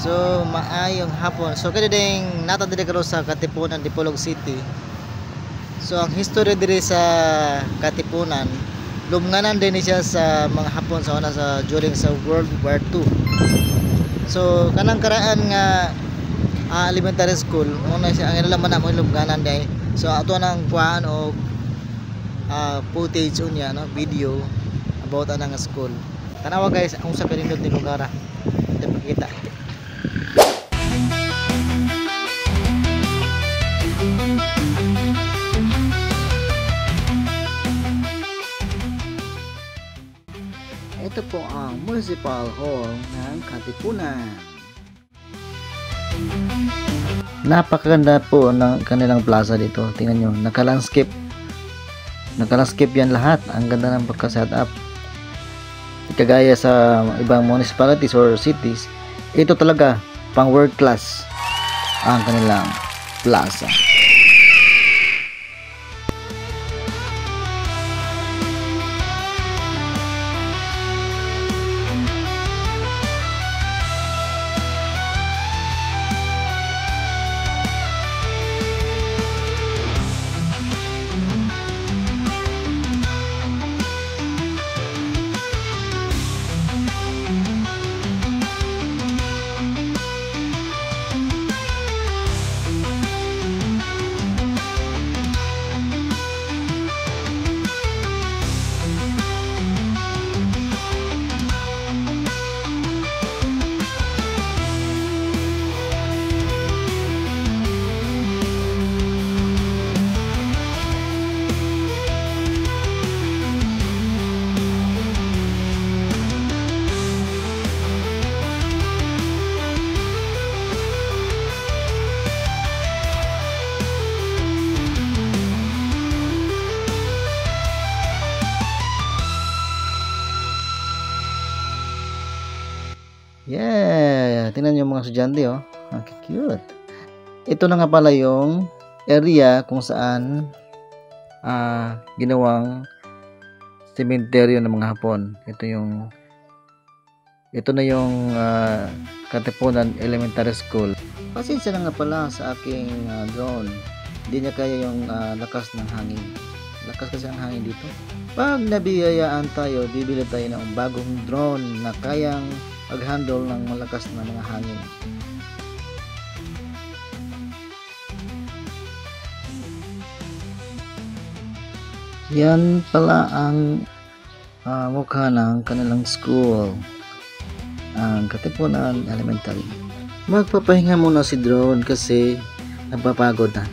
So maayong hapon. So kada ding nata diri karon sa Katipunan, Dipolog City. So ang history diri sa Katipunan, lumnganan din siya sa mga Hapon sa una sa during sa World War II. So kanang karaan nga elementary school, una siya ang ilang man mo lumnganan day. So ato nang kuan og footage unya no, video about anang school. Tanawa guys, ang sa kanindot ni lugar. Ito makita. Ito po ang Municipal Hall ng Katipunan. Napakaganda po ng kanilang plaza dito. Tingnan nyo, naka-landscape yan lahat. Ang ganda ng pagka-set up. Kagaya sa ibang municipalities or cities, ito talaga pang world class ang kanilang plaza. Yeah, tingnan niyo mga estudyante oh. Ang cute. Ito na nga pala yung area kung saan ginawang sementeryo ng mga Hapon. Ito na yung Katipunan Elementary School. Pasensya na nga pala sa aking drone. Hindi niya kaya yung lakas ng hangin. Lakas kasi ang hangin dito. Pag nabiyayaan tayo, bibili tayo ng bagong drone na kayang mag-handle ng malakas na mga hangin. Yan pala ang mukha ng kanilang school, ang Katipunan Elementary. Magpapahinga muna si drone kasi nagpapagod na.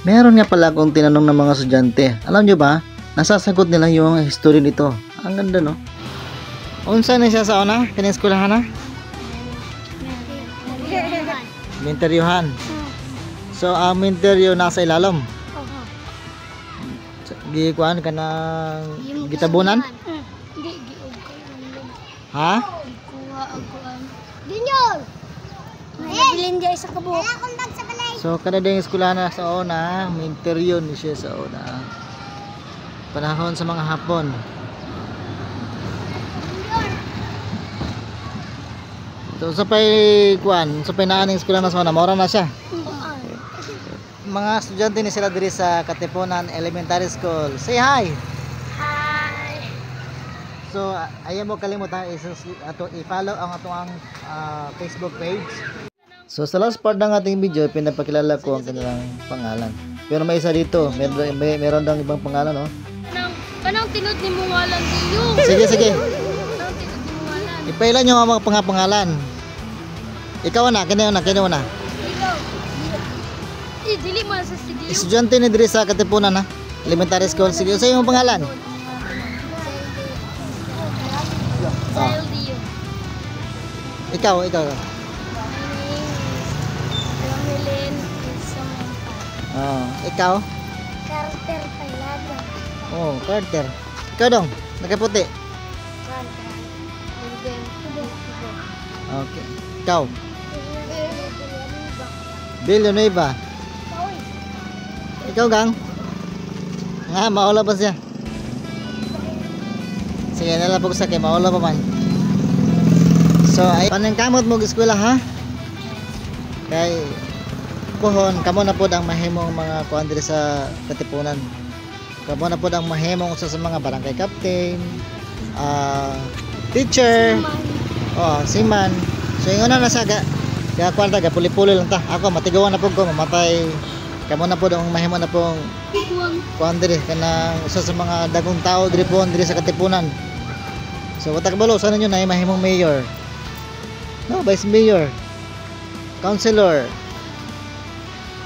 Meron nga pala akong tinanong ng mga estudyante. Alam nyo ba, nasasagot nila yung history nito. Ang ganda no? Unsa na siya sa una? Kaning eskwelahan na? Minteryohan. So ang minteryo nasa ilalim. Di kuan ka ng gitabunan? Hindi giog kayo. Ha? Kuha ako ang Junior. Nabilin diay sa kabuk. So kada ding eskwelahan na sa una, minteryo ni siya sa una. Panahon sa mga Hapon. So sa pay kuan, sa pay naaning eskwelahan na sa una, mora na siya. Mga estudyante ni sila diri sa Katipunan Elementary School. Say hi. Hi. So ayaw mo kalimutan i-follow ang atong Facebook page. So sa last part ng ating video, pinapakilala ko ang kanilang pangalan. Pero may isa dito, meron dang ibang pangalan, no? Kanang tinod ni mo ngalan diyo. Sige. Kanang tinod ni mo ngalan. Ipailan nyo ang mga pangalan. Ikaw na, kinayo na. Ikaw. Dili mo sa studio. Estudyante ni diri sa Katipunan ha. Elementary School. Sige, sa iyong pangalan. Sa'yo diyo. Ikaw. My name is Romelin Samantha. Ikaw? Carter Pailada. Oh, Carter. Ikaw dong, nakaputi. Okay. Ikaw? Villanueva. Ikaw gang? Nga, maula pa siya. Sige, nalapog sa kay maula pa man. So, ay panangkamot mo eskwela ha? Kay pohon kamo na pod ang mahimong mga kuan diri sa Katipunan. Kamo na pod ang mahimong usa sa mga barangay captain, teacher, seaman. So ingon na sa ga kwarta ga puli-puli lang ta. Ako matigawan na pod ko mamatay. Kamo na pod ang mahimo na pong kuan diri kanang usa sa mga dagong tao diri po diri sa Katipunan. So watak balo sa ninyo na mahimong mayor. No, vice mayor, councilor.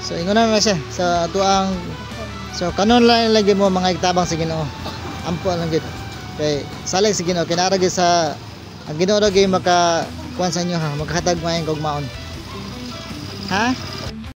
So ingon na siya sa atuang so kanon lang lagi mo mga igtabang sa Ginoo. Ampo lang gid. Kay salig sa Ginoo kinara gyud sa ang Ginoo ra gyud maka kuan sa inyo ha, maghatag maayong kaugmaon. Ha?